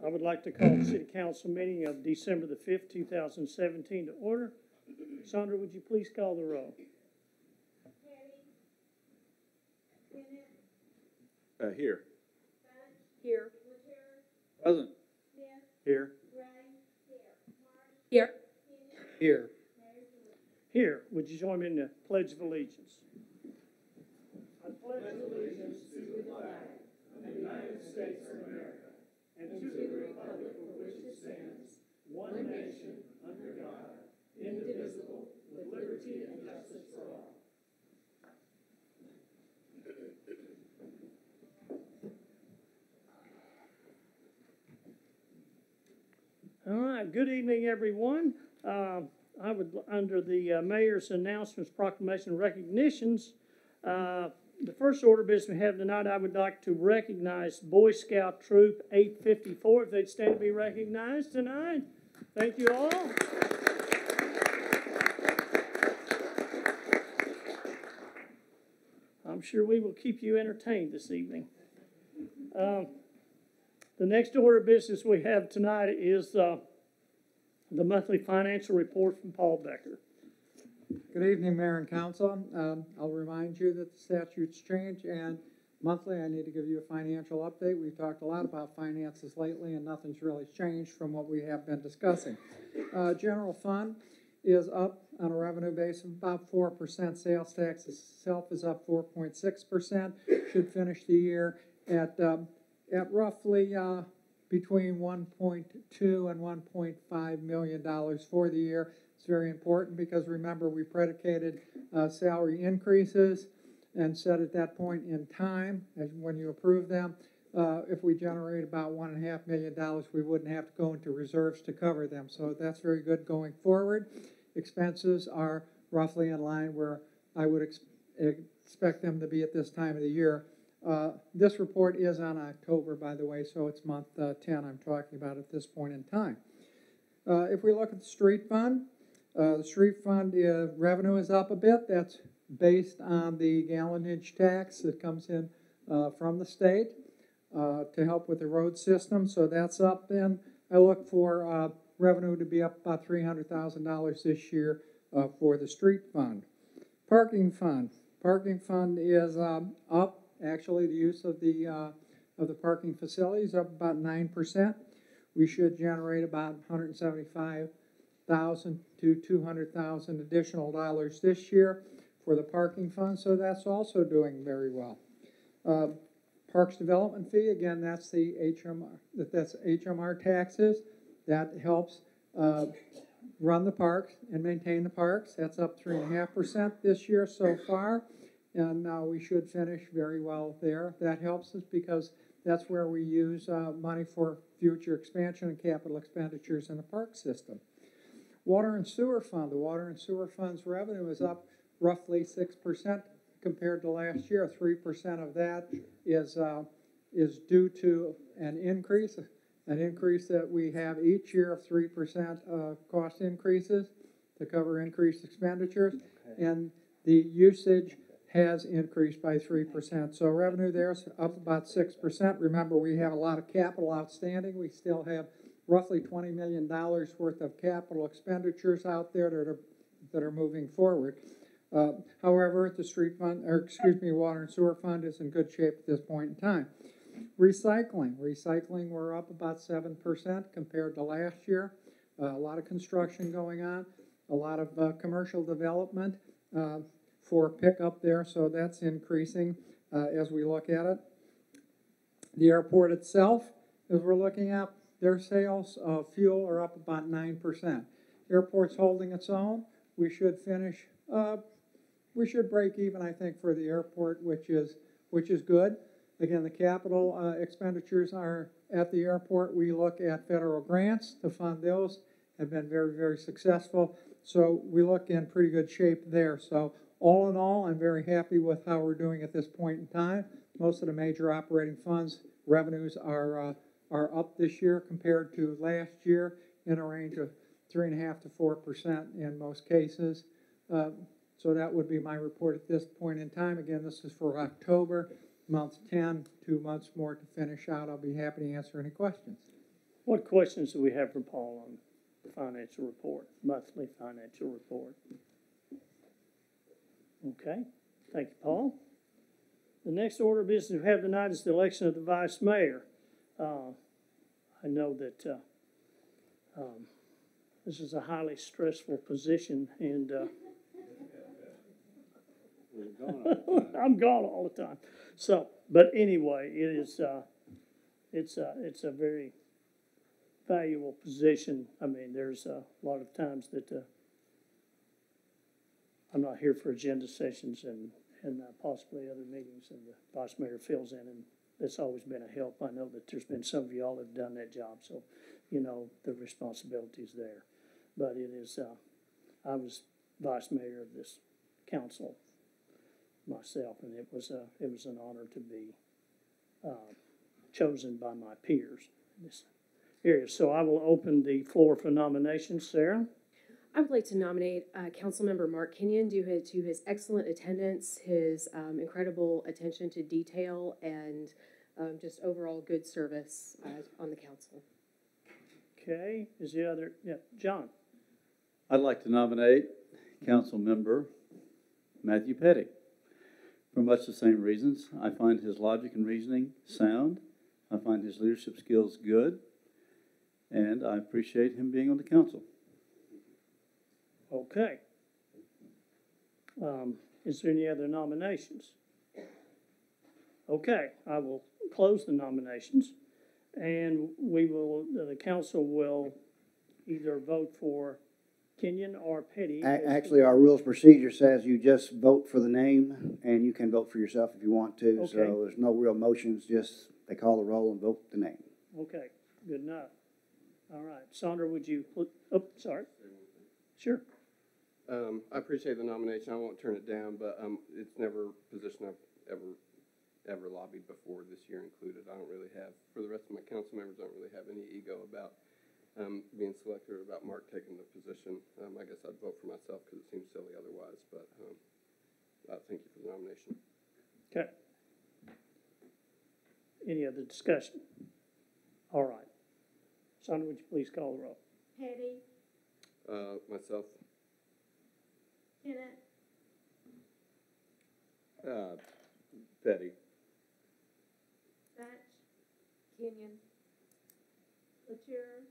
I would like to call the City Council meeting of December the 5th, 2017 to order. Sandra, would you please call the roll? Here. Here. Present. Here. Here. Here. Here. Would you join me in the Pledge of Allegiance? I pledge allegiance to the flag of the United States of America and to the republic for which it stands, one nation, under God, indivisible, with liberty and justice for all. All right. Good evening, everyone. I would, under the mayor's announcements, proclamation, and recognitions, the first order of business we have tonight, I would like to recognize Boy Scout Troop 854, if they'd stand to be recognized tonight. Thank you all. I'm sure we will keep you entertained this evening. The next order of business we have tonight is the monthly financial report from Paul Becker. Good evening, Mayor and Council. I'll remind you that the statutes change, and monthly I need to give you a financial update. We've talked a lot about finances lately, and nothing's really changed from what we have been discussing. General fund is up on a revenue base of about 4%. Sales tax itself is up 4.6%. Should finish the year at roughly between $1.2 and $1.5 million for the year. It's very important because, remember, we predicated salary increases and said at that point in time, when you approve them, if we generate about $1.5 million, we wouldn't have to go into reserves to cover them. So that's very good going forward. Expenses are roughly in line where I would expect them to be at this time of the year. This report is on October, by the way, so it's month 10 I'm talking about at this point in time. If we look at the street fund revenue is up a bit. That's based on the gallonage tax that comes in from the state to help with the road system. So that's up. And I look for revenue to be up about $300,000 this year for the street fund. Parking fund is up. Actually, the use of the parking facilities up about 9%. We should generate about $175,000 to $200,000 additional dollars this year for the parking fund. So that's also doing very well. Parks development fee, again, that's the HMR taxes. That helps run the parks and maintain the parks. That's up 3.5% this year so far. And we should finish very well there. That helps us because that's where we use money for future expansion and capital expenditures in the park system. Water and sewer fund. The water and sewer fund's revenue is up roughly 6% compared to last year. 3% of that is due to an increase that we have each year of 3% cost increases to cover increased expenditures. Okay. And the usage has increased by 3%. So revenue there is up about 6%. Remember, we have a lot of capital outstanding. We still have roughly $20 million worth of capital expenditures out there that are moving forward. However, the water and sewer fund is in good shape at this point in time. Recycling, we're up about 7% compared to last year. A lot of construction going on, a lot of commercial development for pickup there, so that's increasing as we look at it. The airport itself, as we're looking at, their sales of fuel are up about 9%. Airport's holding its own. We should finish, we should break even, I think, for the airport, which is good. Again, the capital expenditures are at the airport. We look at federal grants to fund those, have been very, very successful. So we look in pretty good shape there. So all in all, I'm very happy with how we're doing at this point in time. Most of the major operating funds revenues are up this year compared to last year in a range of 3.5% to 4% in most cases. So that would be my report at this point in time. Again, this is for October, month 10, 2 months more to finish out. I'll be happy to answer any questions. What questions do we have for Paul on the financial report, monthly financial report? Okay, thank you, Paul. The next order of business we have tonight is the election of the vice mayor. I know that this is a highly stressful position, and I'm gone all the time. So, but anyway, it is it's a very valuable position. I mean, there's a lot of times that I'm not here for agenda sessions and possibly other meetings, and the vice mayor fills in, and that's always been a help. I know that there's been some of y'all that have done that job, so you know the responsibility is there. But it is, I was vice mayor of this council myself, and it was an honor to be chosen by my peers in this area. So I will open the floor for nominations. Sarah? I would like to nominate Councilmember Mark Kenyon due to his excellent attendance, his incredible attention to detail, and just overall good service on the council. Okay, is the other, yeah, John? I'd like to nominate Council Member Matthew Petty. For much the same reasons. I find his logic and reasoning sound. I find his leadership skills good. And I appreciate him being on the council. Okay. Is there any other nominations? Okay, I will close the nominations, and the council will either vote for Kenyon or Petty. Actually, our rules procedure says you just vote for the name, and you can vote for yourself if you want to. Okay. So there's no real motions, just they call the roll and vote the name. Okay, good enough. All right, Sandra, would you, sorry. Sure. I appreciate the nomination. I won't turn it down, but it's never a position I've ever lobbied before, this year included. I don't really have, for the rest of my council members, I don't really have any ego about being selected or about Mark taking the position. I guess I'd vote for myself because it seems silly otherwise, but thank you for the nomination. Okay. Any other discussion? All right. Sandra, would you please call the roll? Petty, Myself. Kennett, Petty. Batch, Kenyon, Latour,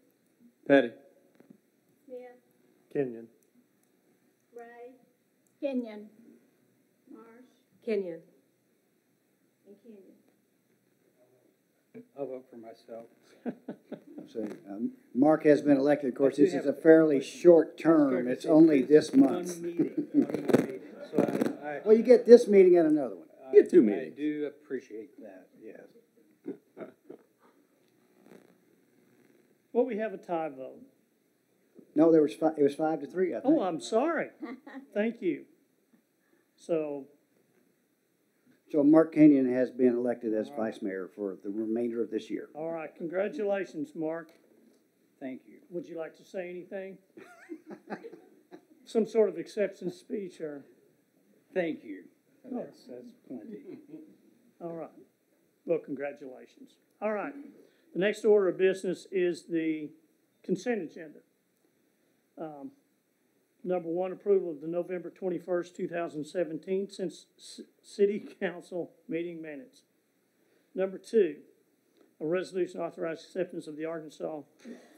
Petty. Smith, Kenyon. Ray, Kenyon, Marsh, Kenyon, and Kenyon. I'll vote for myself. So Mark has been elected. Of course, this is a fairly short term. It's only this month. So Well, you get this meeting and another one. You get 2 I meetings. do appreciate that, yes. Well, we have a tie vote. No, it was 5-3, I think. Oh, I'm sorry. Thank you. So, So Mark Kenyon has been elected as vice mayor for the remainder of this year. all right, congratulations, Mark. Thank you. Would you like to say anything? Some sort of acceptance speech or? Thank you. Oh. That's plenty. All right. Well, congratulations. All right. The next order of business is the consent agenda. Number one, approval of the November 21st, 2017 City Council meeting minutes. Number two, a resolution authorizing acceptance of the Arkansas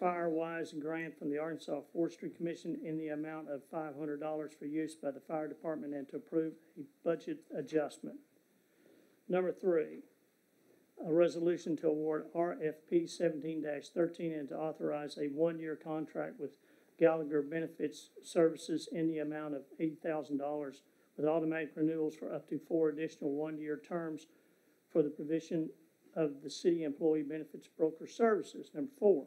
Firewise grant from the Arkansas Forestry Commission in the amount of $500 for use by the fire department and to approve a budget adjustment. Number three, a resolution to award RFP 17-13 and to authorize a one-year contract with Gallagher Benefits Services in the amount of $80,000 with automatic renewals for up to 4 additional one-year terms for the provision of the city employee benefits broker services. Number four,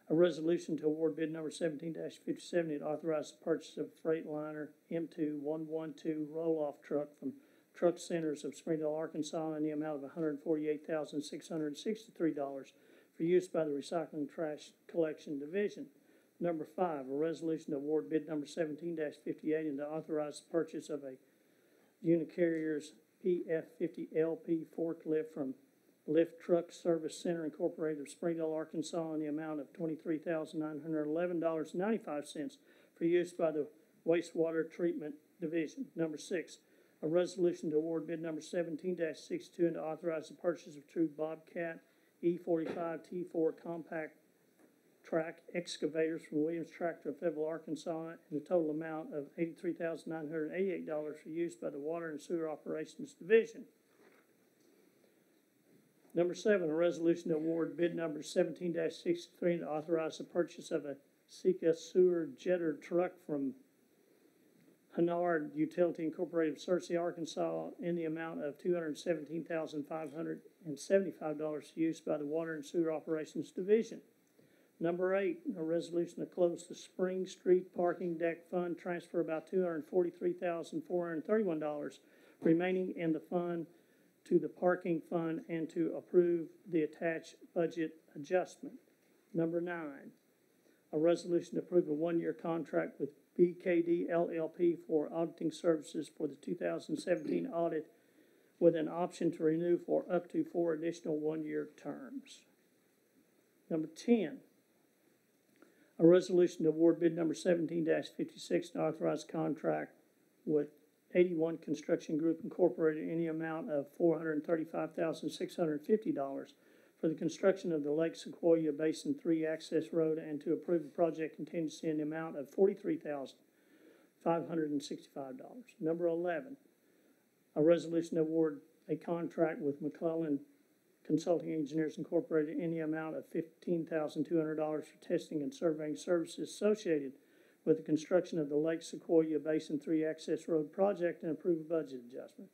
a resolution to award bid number 17-57 and authorize the purchase of Freightliner M2112 roll-off truck from Truck Centers of Springdale, Arkansas in the amount of $148,663 for use by the Recycling Trash Collection Division. Number five, a resolution to award bid number 17-58 and to authorize the purchase of a Unicarrier's PF50LP forklift from Lift Truck Service Center Incorporated of Springdale, Arkansas, in the amount of $23,911.95 for use by the Wastewater Treatment Division. Number 6, a resolution to award bid number 17-62 and to authorize the purchase of two Bobcat E45 T4 compact track excavators from Williams Tractor of Fayetteville, Arkansas, in the total amount of $83,988 for use by the Water and Sewer Operations Division. Number 7, a resolution to award bid number 17-63 and to authorize the purchase of a Sika sewer jetter truck from Hennard Utility Incorporated of Searcy, Arkansas, in the amount of $217,575 for use by the Water and Sewer Operations Division. Number 8, a resolution to close the Spring Street Parking Deck Fund, transfer about $243,431 remaining in the fund to the parking fund, and to approve the attached budget adjustment. Number 9, a resolution to approve a one-year contract with BKD LLP for auditing services for the 2017 audit, with an option to renew for up to 4 additional one-year terms. Number 10, a resolution to award bid number 17-56 and authorize contract with 81 Construction Group Incorporated in the amount of $435,650 for the construction of the Lake Sequoia Basin 3 access road, and to approve the project contingency in the amount of $43,565. Number 11, a resolution to award a contract with McClellan Consulting Engineers Incorporated in the amount of $15,200 for testing and surveying services associated with the construction of the Lake Sequoia Basin 3 access road project, and approve a budget adjustment.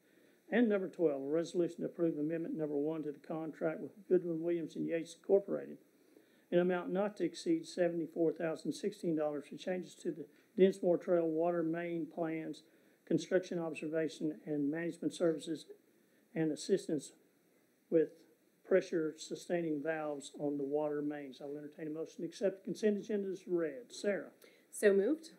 And number 12, a resolution to approve amendment number 1 to the contract with Goodwin Williams and Yates Incorporated in an amount not to exceed $74,016 for changes to the Dinsmore Trail water main plans, construction observation and management services, and assistance with pressure sustaining valves on the water mains. I'll entertain a motion to accept the consent agenda as read. Sarah. So moved.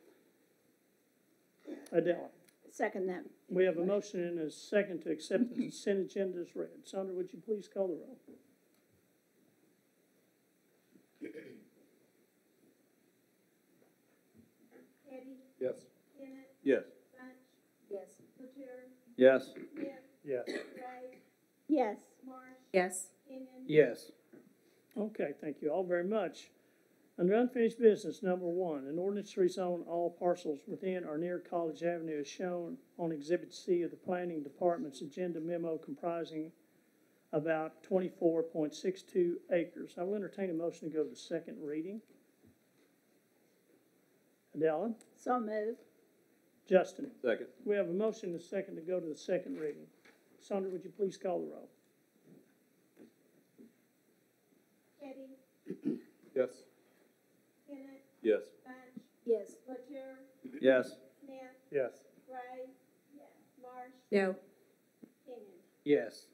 Adela. Second that. We have a motion and a second to accept the consent agenda as read. Sandra, would you please call the roll? Eddie, Yes. Kenneth, Yes. Bunch. Yes. Latour, Yes. Smith, Yes. Ray. Yes. Marsh, Yes. Kenyon. Yes. Okay, thank you all very much. Under unfinished business, number 1, an ordinance to rezone all parcels within or near College Avenue is shown on Exhibit C of the Planning Department's agenda memo, comprising about 24.62 acres. I will entertain a motion to go to second reading. Adela? So moved. Justin? Second. We have a motion and a second to go to the second reading. Sandra, would you please call the roll? Eddie, Yes. Kenneth, Yes. Bunch. Yes. Latour, Yes. Smith, Yes. Ray. Yes. Marsh, No. Kenyon. Yes.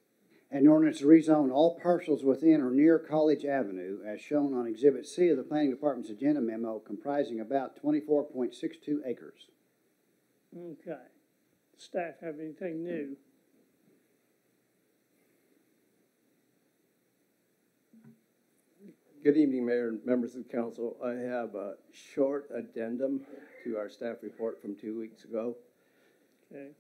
An ordinance to rezone all parcels within or near College Avenue as shown on Exhibit C of the Planning Department's agenda memo, comprising about 24.62 acres. Okay. Staff have anything new? Good evening, Mayor and members of the council. I have a short addendum to our staff report from 2 weeks ago. Okay.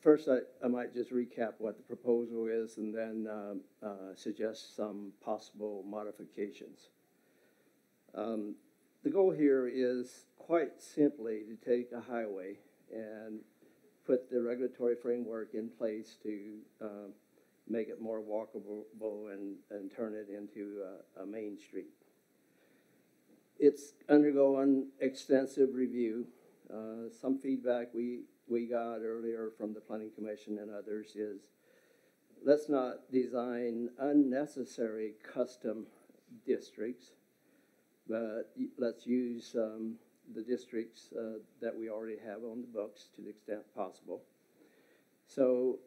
First, I might just recap what the proposal is and then suggest some possible modifications. The goal here is quite simply to take a highway and put the regulatory framework in place to make it more walkable and turn it into a main street. It's undergoing extensive review. Some feedback we got earlier from the Planning Commission and others is, let's not design unnecessary custom districts, but let's use the districts that we already have on the books to the extent possible. So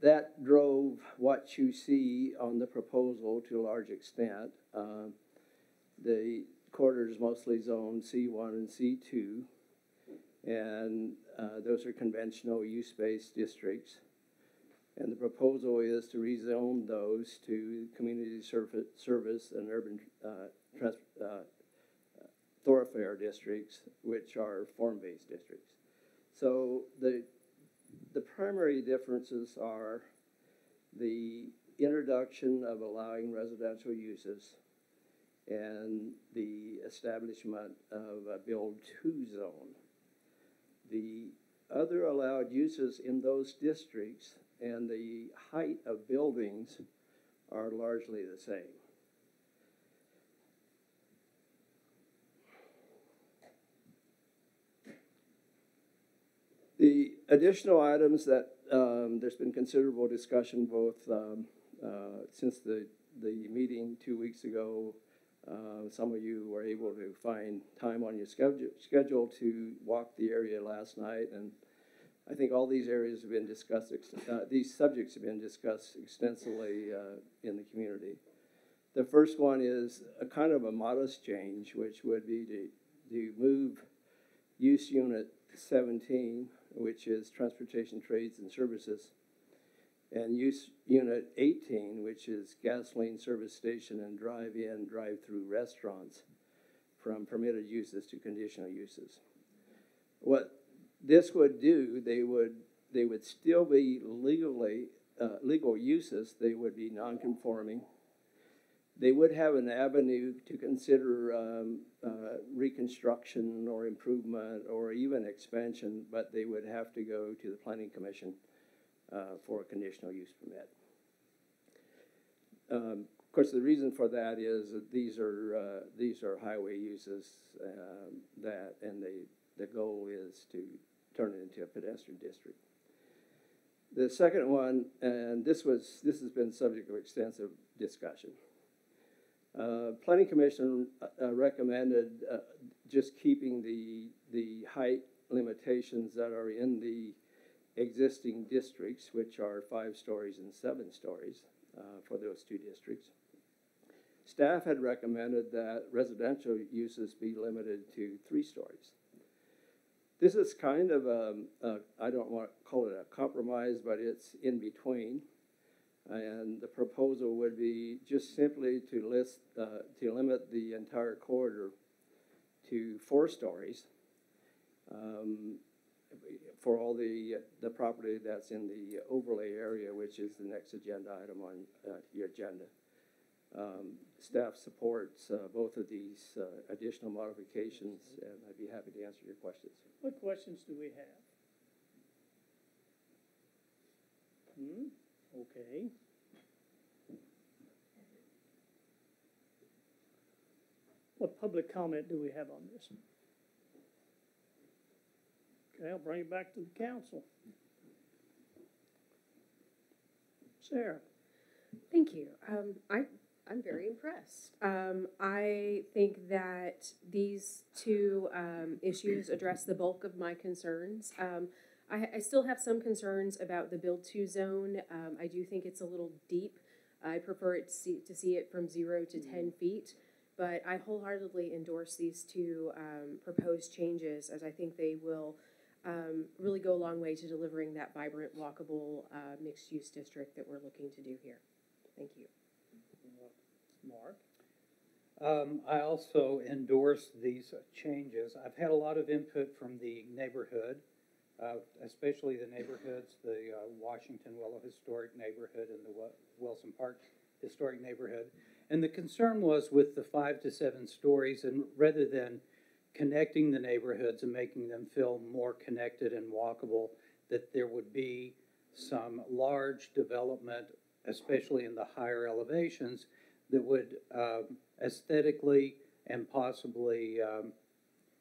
that drove what you see on the proposal to a large extent. The corridor is mostly zoned C1 and C2, and those are conventional use-based districts. And the proposal is to rezone those to community service and urban thoroughfare districts, which are form-based districts. So the primary differences are the introduction of allowing residential uses and the establishment of a Build 2 zone. The other allowed uses in those districts and the height of buildings are largely the same. The additional items that there's been considerable discussion both since the meeting 2 weeks ago. Some of you were able to find time on your schedule to walk the area last night, and I think all these areas have been discussed, these subjects have been discussed extensively in the community. The first one is a kind of a modest change, which would be to move use unit 17, which is transportation, trades, and services, and use unit 18, which is gasoline service station and drive-in, drive-through restaurants, from permitted uses to conditional uses. What this would do, they would still be legal uses. They would be non-conforming. They would have an avenue to consider reconstruction or improvement or even expansion, but they would have to go to the Planning Commission for a conditional use permit. Of course, the reason for that is that these are highway uses and the goal is to turn it into a pedestrian district. The second one, and this has been subject of extensive discussion. Planning Commission recommended just keeping the height limitations that are in the existing districts, which are 5 stories and 7 stories for those 2 districts. Staff had recommended that residential uses be limited to 3 stories. This is kind of I don't want to call it a compromise, but it's in between. And the proposal would be just simply to limit the entire corridor to 4 stories for all the property that's in the overlay area, which is the next agenda item on your agenda. Staff supports both of these additional modifications, and I'd be happy to answer your questions. What questions do we have? Okay. What public comment do we have on this? Okay, I'll bring it back to the council. Sarah. Thank you. I'm very impressed. I think that these 2 issues address the bulk of my concerns. I still have some concerns about the Build 2 zone. I do think it's a little deep. I prefer it to see it from 0 to 10 feet, but I wholeheartedly endorse these 2 proposed changes, as I think they will really go a long way to delivering that vibrant, walkable, mixed-use district that we're looking to do here. Thank you. Mark? I also endorse these changes. I've had a lot of input from the neighborhood, especially the neighborhoods, the Washington Willow Historic Neighborhood and the Wilson Park Historic Neighborhood. And the concern was with the 5 to 7 stories, and rather than connecting the neighborhoods and making them feel more connected and walkable, that there would be some large development, especially in the higher elevations, that would aesthetically and possibly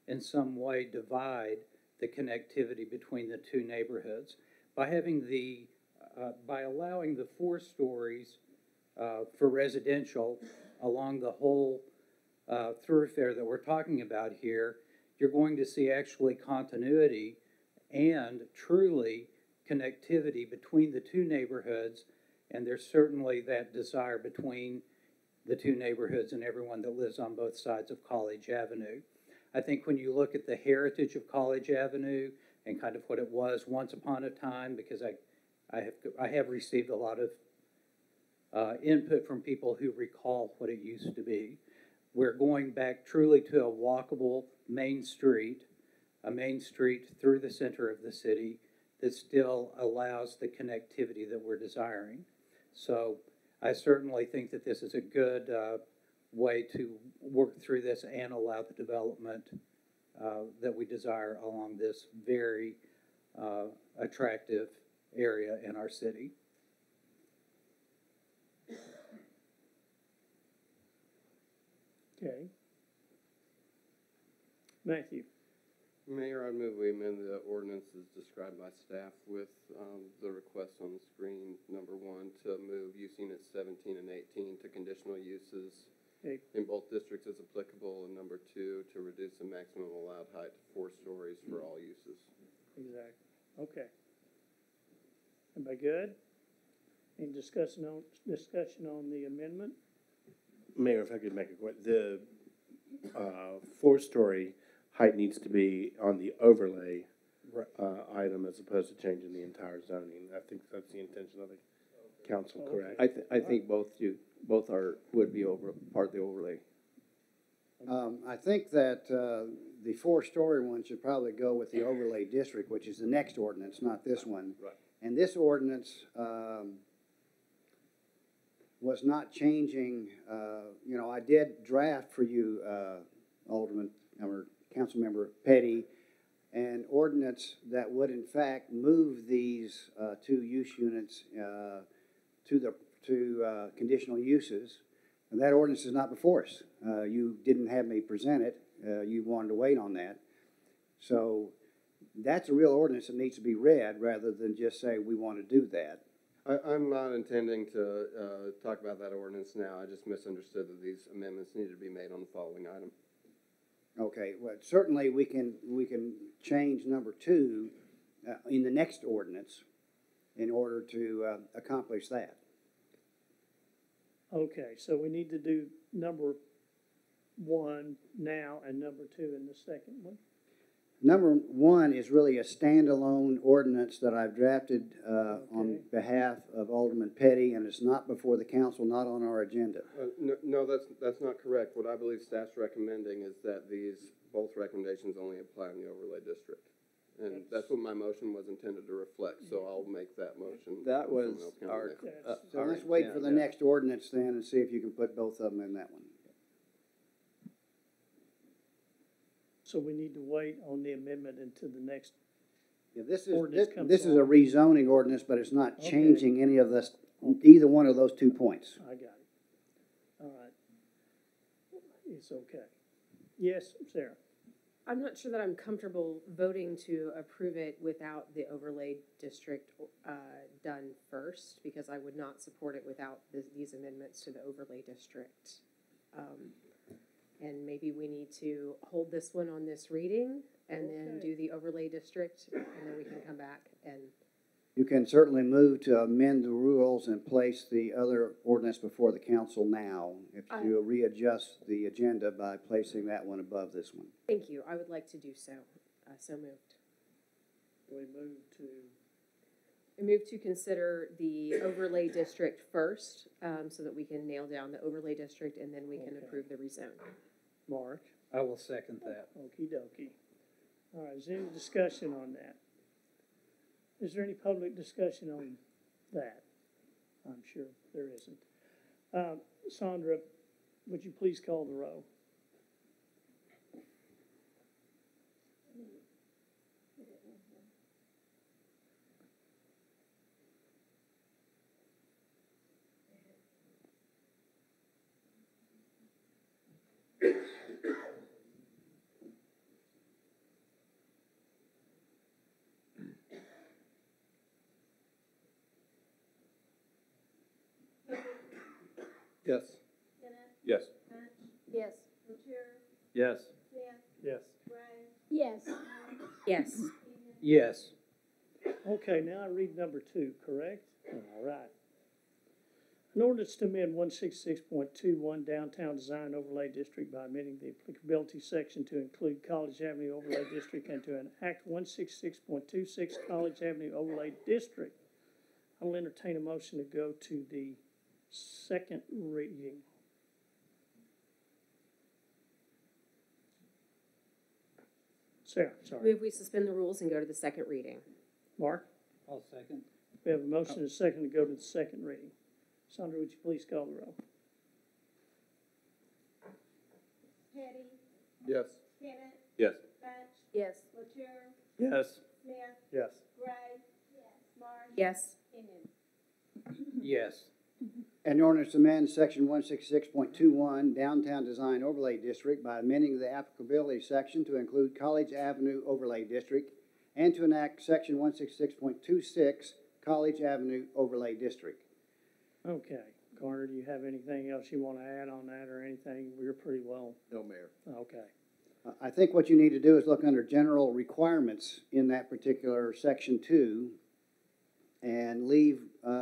in some way divide the connectivity between the 2 neighborhoods. By having by allowing the 4 stories for residential along the whole thoroughfare that we're talking about here, you're going to see actually continuity and truly connectivity between the 2 neighborhoods, and there's certainly that desire between the 2 neighborhoods and everyone that lives on both sides of College Avenue. I think when you look at the heritage of College Avenue and kind of what it was once upon a time, because I I have received a lot of input from people who recall what it used to be. We're going back truly to a walkable main street, a main street through the center of the city that still allows the connectivity that we're desiring. So I certainly think that this is a good way to work through this and allow the development that we desire along this very attractive area in our city. Okay. Matthew? Mayor, I move we amend the ordinance as described by staff with the request on the screen, number 1, to move use units 17 and 18 to conditional uses Okay. in both districts as applicable, and number 2, to reduce the maximum allowed height to 4 stories for all uses. Exactly. Okay. Everybody good? Any discussion on the amendment? Mayor, if I could make a question, the 4-story height needs to be on the overlay item as opposed to changing the entire zoning. I think that's the intention of the council, correct? I think both would be part of the overlay. I think that the 4-story one should probably go with the overlay district, which is the next ordinance, not this one. Right. And this ordinance was not changing, I did draft for you, Alderman, or Councilmember Petty, an ordinance that would in fact move these 2 use units to conditional uses. And that ordinance is not before us. You didn't have me present it. You wanted to wait on that. So that's a real ordinance that needs to be read rather than just say we want to do that. I'm not intending to talk about that ordinance now. I just misunderstood that these amendments needed to be made on the following item. Okay, well, certainly we can change number 2 in the next ordinance in order to accomplish that. Okay, so we need to do number 1 now and number 2 in the second one? Number 1 is really a standalone ordinance that I've drafted on behalf of Alderman Petty, and it's not before the council, not on our agenda. No, that's not correct. What I believe staff's recommending is that both recommendations only apply in the overlay district. And that's what my motion was intended to reflect, so I'll make that motion. That was Someone else can our. make it. So let's wait for the next ordinance then and see if you can put both of them in that one. So we need to wait on the amendment until the next, Yeah, this Ordinance comes is a on. rezoning ordinance, but it's not Okay. changing any of this, either one of those 2 points. I got it. All right. It's okay. Yes, Sarah? I'm not sure that I'm comfortable voting to approve it without the overlay district done first, because I would not support it without these amendments to the overlay district. And maybe we need to hold this one on this reading and then do the overlay district, and then we can come back and. You can certainly move to amend the rules and place the other ordinance before the council now, if you readjust the agenda by placing that one above this one. Thank you. I would like to do so. So moved. We move to, I move to consider the overlay district first, so that we can nail down the overlay district, and then we can approve the rezone. Mark? I will second that. Okey dokey. All right, is there any discussion on that? Is there any public discussion on that? I'm sure there isn't. Sandra, would you please call the roll? Yes. Yes. Yes. Yes. Yes. Yes. Yes. Yes. Okay, now I read number 2, correct? All right. An ordinance to amend 166.21 Downtown Design Overlay District by amending the applicability section to include College Avenue Overlay District and to enact 166.26 College Avenue Overlay District I'll entertain a motion to go to the second reading. Sarah, sorry. Move we suspend the rules and go to the second reading. Mark, I'll second. we have a motion and a second to go to the second reading. Sandra, would you please call the roll? Petty, Yes. Kennett, Yes. Bunch, Yes. Latour, Yes. Smith, Yes. Gray, Marsh, Yes. Kenyon. Yes. An ordinance to amend section 166.21 Downtown Design Overlay District by amending the applicability section to include College Avenue Overlay District and to enact section 166.26 College Avenue Overlay District. Okay. Carter, do you have anything else you want to add on that or anything? We're pretty well, No, Mayor. okay. I think what you need to do is look under general requirements in that particular section 2 and leave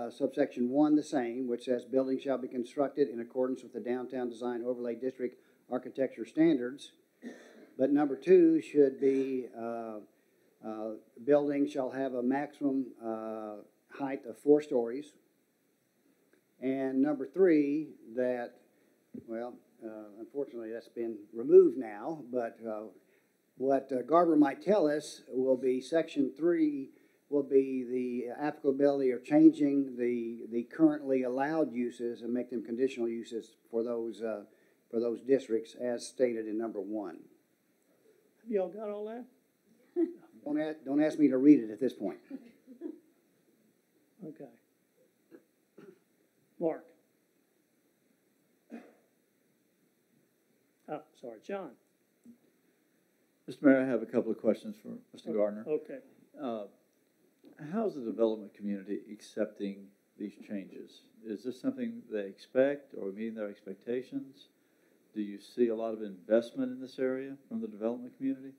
subsection 1 the same, which says buildings shall be constructed in accordance with the Downtown Design Overlay District architecture standards. But number 2 should be buildings shall have a maximum height of 4 stories. And number 3, that, well, unfortunately that's been removed now, but what Garber might tell us will be section 3 will be the applicability of changing the currently allowed uses and make them conditional uses for those districts as stated in number 1. Have y'all got all that? Don't ask me to read it at this point. Okay. Mark? Oh, sorry, John. Mr. Mayor, I have a couple of questions for Mr. Gardner. Okay. How's the development community accepting these changes? Is this something they expect or meeting their expectations? Do you see a lot of investment in this area from the development community?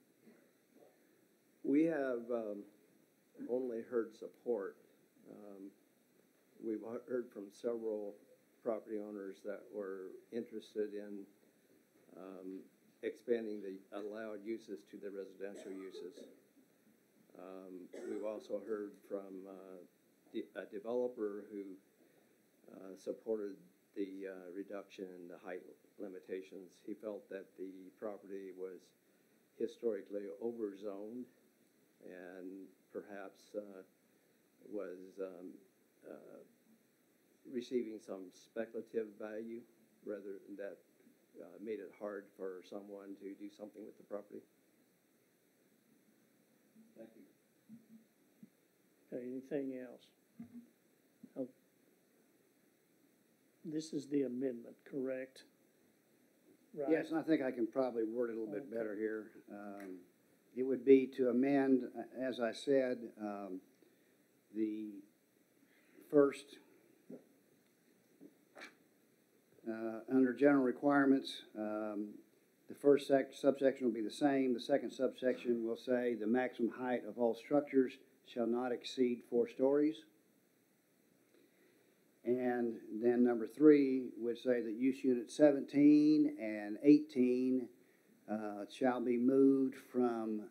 We have only heard support. We've heard from several property owners that were interested in expanding the allowed uses to the residential uses. We've also heard from a developer who supported the reduction in the height limitations. He felt that the property was historically overzoned and perhaps was receiving some speculative value rather than that made it hard for someone to do something with the property. Thank you. Okay, anything else? Oh, this is the amendment, correct? Right. Yes, and I think I can probably word it a little bit better here. It would be to amend, as I said, the first, under general requirements, the first subsection will be the same. The second subsection will say the maximum height of all structures shall not exceed 4 stories. And then number 3 would say that use unit 17 and 18 shall be moved from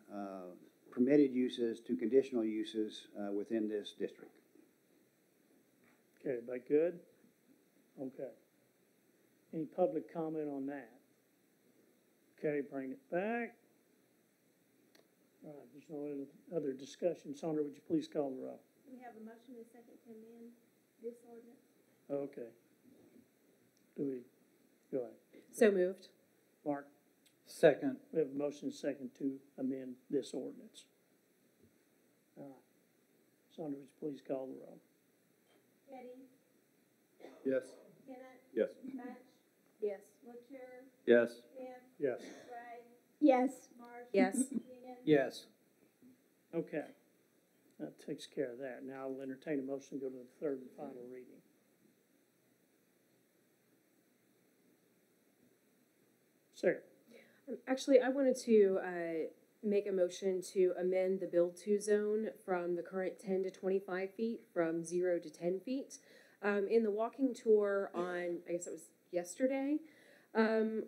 permitted uses to conditional uses within this district. Okay, everybody good? Okay. Any public comment on that? Okay, bring it back. All right, there's no other discussion. Sandra, would you please call the roll? We have a motion and a second to amend this ordinance. Okay. Go ahead. So moved. Mark, Second. we have a motion and a second to amend this ordinance. All right. Sandra, would you please call the roll? Petty, Yes. Kennett, Yes. Bunch, Yes. Latour, Yes. Smith, Yes. Gray. Yes. Marsh. Yes. Kenyon. Yes. Okay. That takes care of that. Now I'll entertain a motion to go to the third and final reading. Sarah? Actually, I wanted to make a motion to amend the build-to zone from the current 10 to 25 feet, from 0 to 10 feet. In the walking tour on, I guess it was yesterday,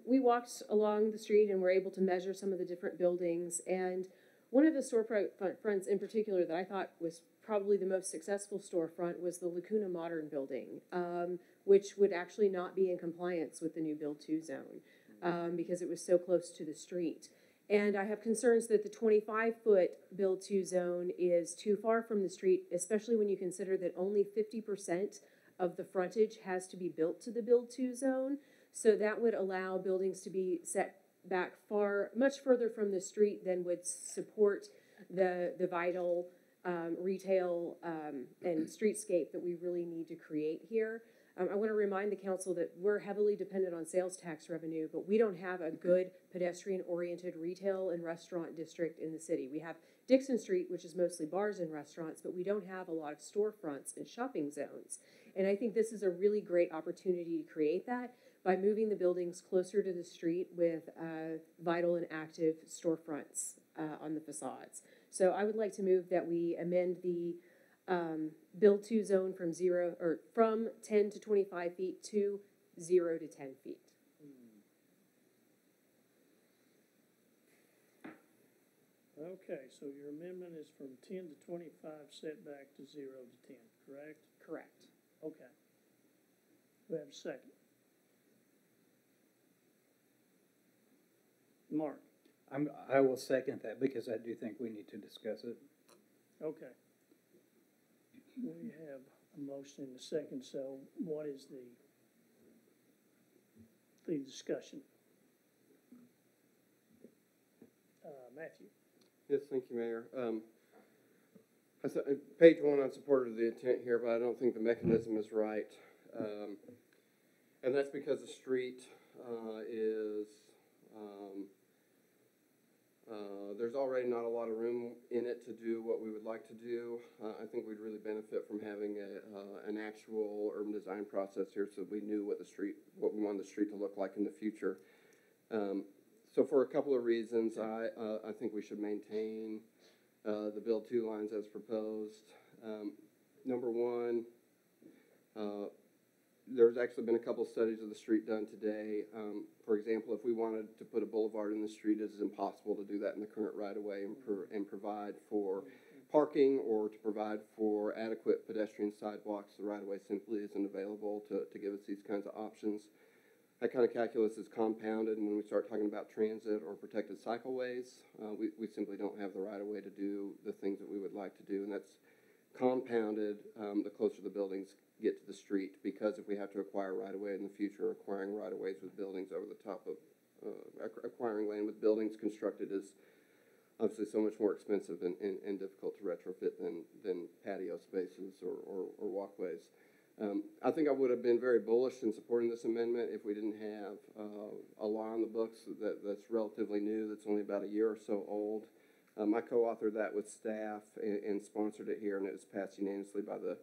we walked along the street and were able to measure some of the different buildings. And one of the storefronts in particular that I thought was probably the most successful storefront was the Lacuna Modern building, which would actually not be in compliance with the new Build 2 zone because it was so close to the street. And I have concerns that the 25-foot Build 2 zone is too far from the street, especially when you consider that only 50% of the frontage has to be built to the Build 2 zone. So that would allow buildings to be set back much further from the street than would support the vital retail and streetscape that we really need to create here. I want to remind the council that we're heavily dependent on sales tax revenue, but we don't have a good pedestrian-oriented retail and restaurant district in the city. We have Dixon Street, which is mostly bars and restaurants, but we don't have a lot of storefronts and shopping zones. And I think this is a really great opportunity to create that by moving the buildings closer to the street with vital and active storefronts on the facades. So I would like to move that we amend the Build 2 zone from 10 to 25 feet to 0 to 10 feet. Okay, so your amendment is from 10 to 25 setback to 0 to 10, correct? Correct. Okay. We have a second. Mark? I will second that because I do think we need to discuss it. Okay. We have a motion in a second, so what is the discussion? Matthew? Yes, thank you, Mayor. Page 1, I'm supportive of the intent here, but I don't think the mechanism is right. And that's because the street is, there's already not a lot of room in it to do what we would like to do. I think we'd really benefit from having an actual urban design process here so that we knew what we wanted the street to look like in the future. So for a couple of reasons, I think we should maintain the Build 2 lines as proposed. Number one, there's actually been a couple studies of the street done today. For example, if we wanted to put a boulevard in the street, it is impossible to do that in the current right-of-way and provide for parking or to provide for adequate pedestrian sidewalks. The right-of-way simply isn't available to give us these kinds of options. That kind of calculus is compounded, and when we start talking about transit or protected cycleways, we simply don't have the right-of-way to do the things that we would like to do, and that's compounded the closer the buildings get to the street, because if we have to acquire right-of-way in the future, acquiring right-of-ways with buildings over the top of, acquiring land with buildings constructed is obviously so much more expensive and difficult to retrofit than patio spaces or walkways. I think I would have been very bullish in supporting this amendment if we didn't have a law on the books that's relatively new, that's only about a year or so old. I co-authored that with staff and sponsored it here, and it was passed unanimously by the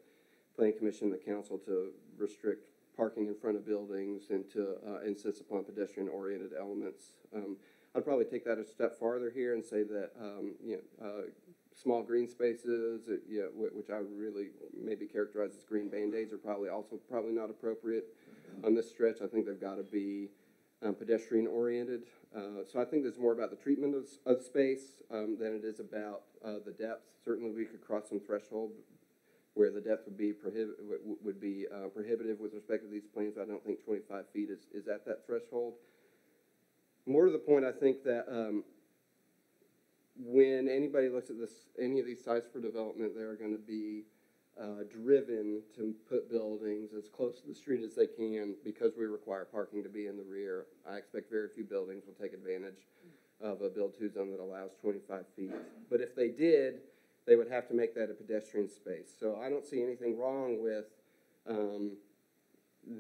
Planning Commission and the Council to restrict parking in front of buildings and to insist upon pedestrian-oriented elements. I'd probably take that a step farther here and say that small green spaces, which I would really maybe characterize as green Band-Aids, are probably not appropriate on this stretch. I think they've got to be pedestrian-oriented. So I think there's more about the treatment of space than it is about the depth. Certainly we could cross some threshold where the depth would be prohibitive with respect to these plans. I don't think 25 feet is at that threshold. More to the point, I think that when anybody looks at any of these sites for development, they're going to be driven to put buildings as close to the street as they can because we require parking to be in the rear. I expect very few buildings will take advantage of a Build 2 zone that allows 25 feet. But if they did, they would have to make that a pedestrian space. So I don't see anything wrong with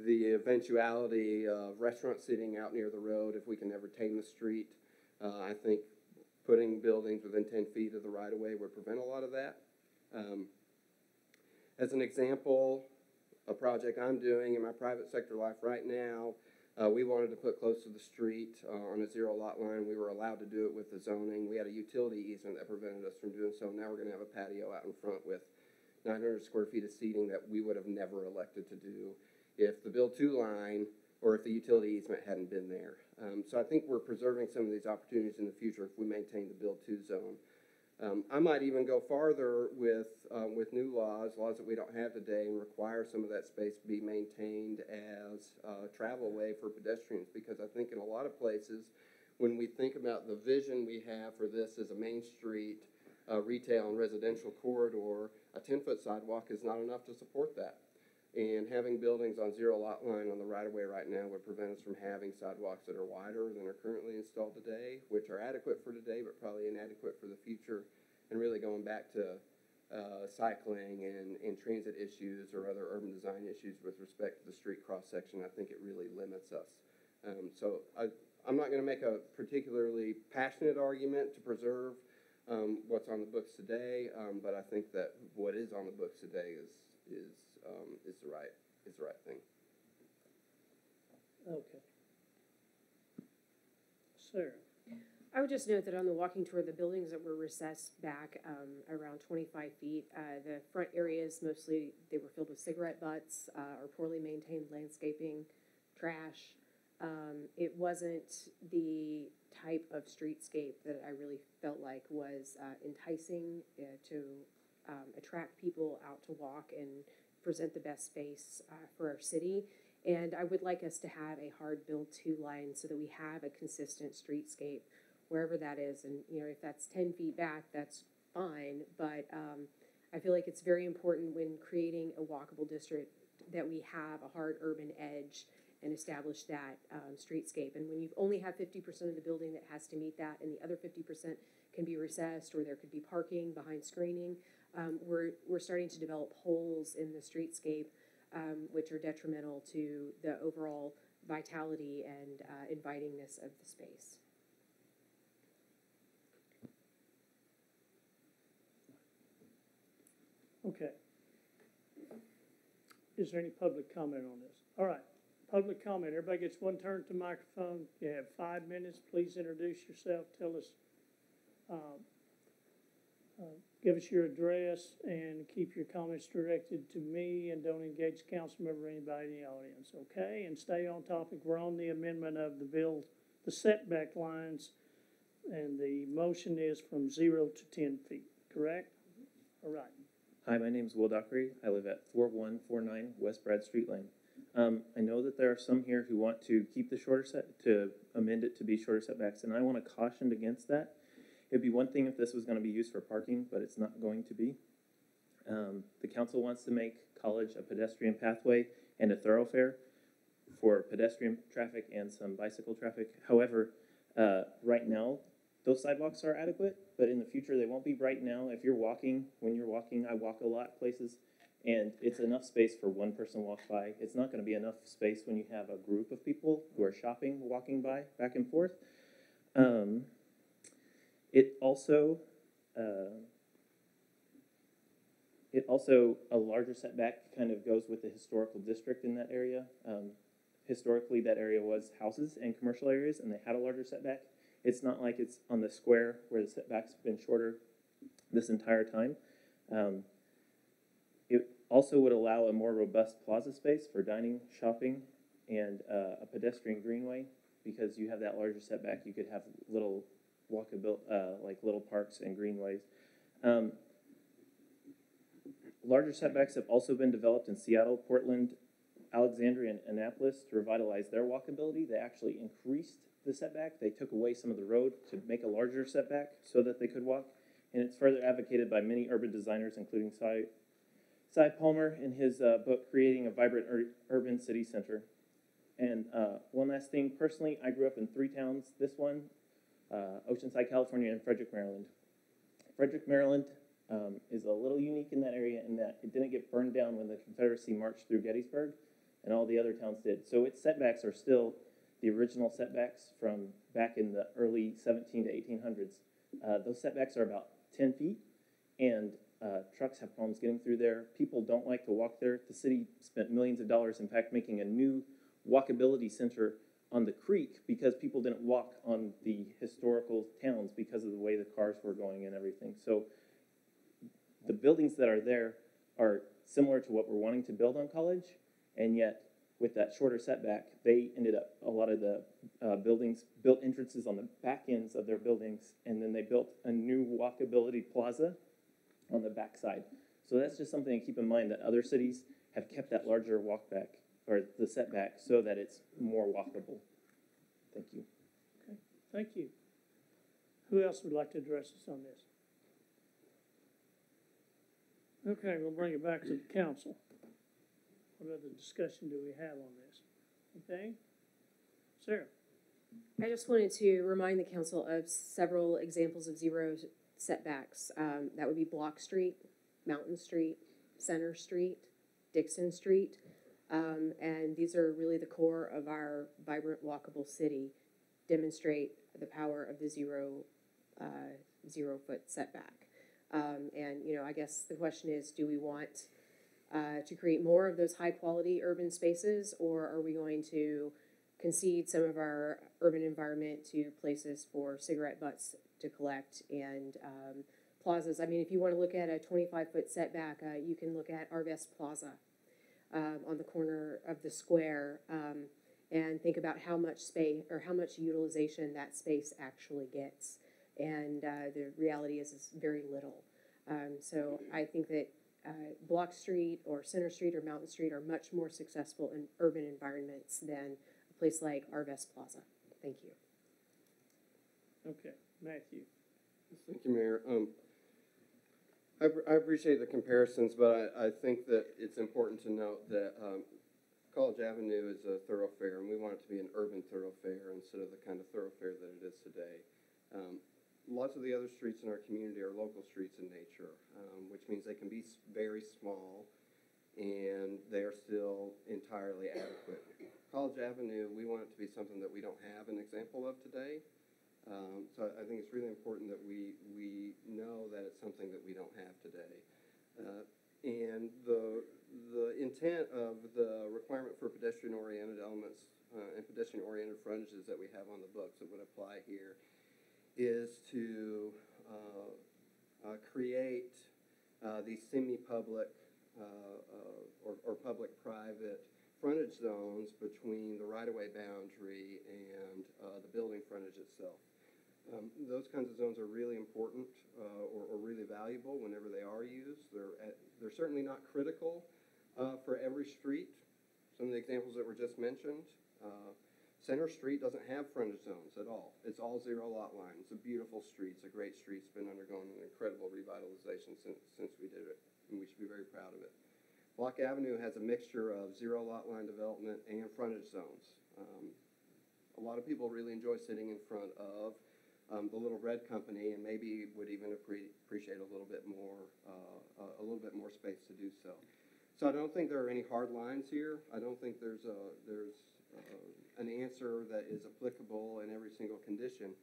the eventuality of restaurant sitting out near the road if we can ever tame the street. I think putting buildings within 10 feet of the right-of-way would prevent a lot of that. As an example, a project I'm doing in my private sector life right now, we wanted to put close to the street on a zero lot line. We were allowed to do it with the zoning. We had a utility easement that prevented us from doing so. Now we're going to have a patio out in front with 900 square feet of seating that we would have never elected to do if the Build 2 line or if the utility easement hadn't been there. So I think we're preserving some of these opportunities in the future if we maintain the Build 2 zone. I might even go farther with new laws that we don't have today, and require some of that space to be maintained as a travel way for pedestrians, because I think in a lot of places, when we think about the vision we have for this as a Main Street retail and residential corridor, a 10-foot sidewalk is not enough to support that. And having buildings on zero lot line on the right-of-way right now would prevent us from having sidewalks that are wider than are currently installed today, which are adequate for today, but probably inadequate for the future. And really going back to cycling and transit issues or other urban design issues with respect to the street cross-section, I think it really limits us. So I'm not going to make a particularly passionate argument to preserve what's on the books today, but I think that what is on the books today is the right thing. Okay. Sarah? I would just note that on the walking tour, the buildings that were recessed back around 25 feet, the front areas, mostly they were filled with cigarette butts or poorly maintained landscaping, trash. It wasn't the type of streetscape that I really felt like was enticing to attract people out to walk and present the best space for our city. And I would like us to have a hard build to line so that we have a consistent streetscape wherever that is. And, you know, if that's 10 feet back, that's fine. But I feel like it's very important when creating a walkable district that we have a hard urban edge and establish that streetscape. And when you only have 50% of the building that has to meet that, and the other 50% can be recessed, or there could be parking behind screening, we're starting to develop holes in the streetscape, which are detrimental to the overall vitality and invitingness of the space. Okay. Is there any public comment on this? All right. Public comment. Everybody gets one turn to the microphone. You have 5 minutes. Please introduce yourself. Tell us, give us your address, and keep your comments directed to me, and don't engage the council member or anybody in the audience, okay? And stay on topic. We're on the amendment of the bill, the setback lines, and the motion is from 0 to 10 feet, correct? All right. Hi, my name is Will Dockery. I live at 4149 West Brad Street Lane. I know that there are some here who want to keep the to amend it to be shorter setbacks, and I want to caution against that. It'd be one thing if this was going to be used for parking, but it's not going to be. The council wants to make College a pedestrian pathway and a thoroughfare for pedestrian traffic and some bicycle traffic. However, right now, those sidewalks are adequate, but in the future they won't be. Right now, if you're walking, when you're walking, I walk a lot places, and it's enough space for one person to walk by. It's not going to be enough space when you have a group of people who are shopping, walking by, back and forth. It also, a larger setback kind of goes with the historical district in that area. Historically, that area was houses and commercial areas, and they had a larger setback. It's not like it's on the square where the setback's been shorter this entire time. It also would allow a more robust plaza space for dining, shopping, and a pedestrian greenway. Because you have that larger setback, you could have little walkable, like little parks and greenways. Larger setbacks have also been developed in Seattle, Portland, Alexandria, and Annapolis to revitalize their walkability. They actually increased the setback. They took away some of the road to make a larger setback so that they could walk. And it's further advocated by many urban designers, including Cy Palmer in his book, Creating a Vibrant Urban City Center. And one last thing, personally, I grew up in 3 towns. This one, Oceanside, California, and Frederick, Maryland. Frederick, Maryland is a little unique in that area in that it didn't get burned down when the Confederacy marched through Gettysburg, and all the other towns did. So its setbacks are still the original setbacks from back in the early 17 to 1800s. Those setbacks are about 10 feet, and trucks have problems getting through there. People don't like to walk there. The city spent millions of dollars, in fact, making a new walkability center on the creek because people didn't walk on the historical towns because of the way the cars were going and everything. So the buildings that are there are similar to what we're wanting to build on College, and yet with that shorter setback, they ended up, a lot of the buildings built entrances on the back ends of their buildings, and then they built a new walkability plaza on the back side. So that's just something to keep in mind, that other cities have kept that larger walkback, or the setback, so that it's more walkable. Thank you. Okay, thank you. Who else would like to address us on this? Okay, we'll bring it back to the council. What other discussion do we have on this? Okay? Sarah? I just wanted to remind the council of several examples of zero setbacks. That would be Block Street, Mountain Street, Center Street, Dixon Street. And these are really the core of our vibrant, walkable city, demonstrate the power of the zero-foot setback. And, you know, I guess the question is, do we want to create more of those high-quality urban spaces, or are we going to concede some of our urban environment to places for cigarette butts to collect and plazas? I mean, if you want to look at a 25-foot setback, you can look at Arvest Plaza on the corner of the square and think about how much space or how much utilization that space actually gets. And the reality is very little. So I think that Block Street or Center Street or Mountain Street are much more successful in urban environments than a place like Arvest Plaza. Thank you. Okay, Matthew. Thank you, Mayor. I appreciate the comparisons, but I think that it's important to note that College Avenue is a thoroughfare, and we want it to be an urban thoroughfare instead of the kind of thoroughfare that it is today. Lots of the other streets in our community are local streets in nature, which means they can be very small, and they are still entirely adequate. College Avenue, we want it to be something that we don't have an example of today. So I think it's really important that we know that it's something that we don't have today. And the intent of the requirement for pedestrian-oriented elements and pedestrian-oriented frontages that we have on the books that would apply here is to create these semi-public or public-private frontage zones between the right-of-way boundary and the building frontage itself. Those kinds of zones are really important or really valuable whenever they are used. They're certainly not critical for every street. Some of the examples that were just mentioned. Center Street doesn't have frontage zones at all. It's all zero lot line. It's a beautiful street. It's a great street. It's been undergoing an incredible revitalization since we did it, and we should be very proud of it. Block Avenue has a mixture of zero lot line development and frontage zones. A lot of people really enjoy sitting in front of the Little Red Company, and maybe would even appreciate a little bit more space to do so. So I don't think there are any hard lines here. I don't think there's an answer that is applicable in every single condition.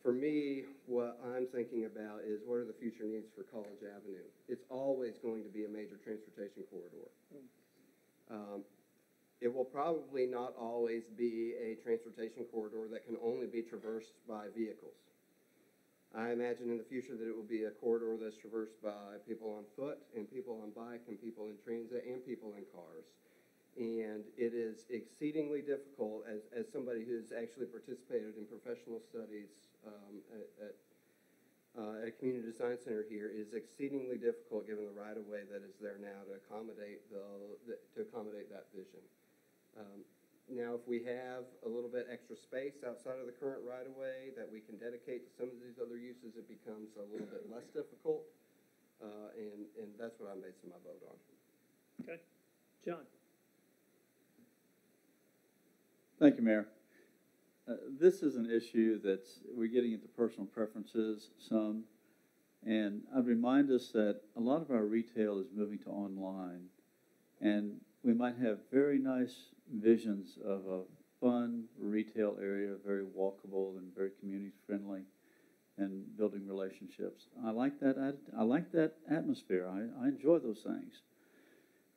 For me, what I'm thinking about is what are the future needs for College Avenue? It's always going to be a major transportation corridor. It will probably not always be a transportation corridor that can only be traversed by vehicles. I imagine in the future that it will be a corridor that's traversed by people on foot and people on bike and people in transit and people in cars. And it is exceedingly difficult, as somebody who's actually participated in professional studies at a community design center here, is exceedingly difficult given the right-of-way that is there now to accommodate that vision. Now, if we have a little bit extra space outside of the current right-of-way that we can dedicate to some of these other uses, it becomes a little bit less difficult, and that's what I'm basing my vote on. Okay. John? Thank you, Mayor. This is an issue that's, we're getting into personal preferences some, and I'd remind us that a lot of our retail is moving to online, and we might have very nice visions of a fun retail area, very walkable and very community friendly, and building relationships. I like that atmosphere. I enjoy those things.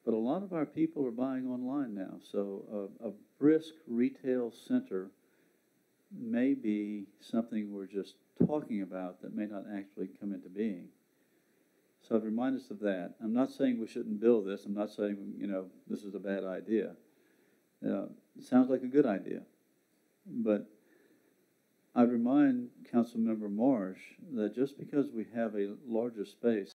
But a lot of our people are buying online now, so a brisk retail center may be something we're just talking about that may not actually come into being. So I'd remind us of that. I'm not saying we shouldn't build this. I'm not saying, this is a bad idea. sounds like a good idea. But I'd remind Councilmember Marsh that just because we have a larger space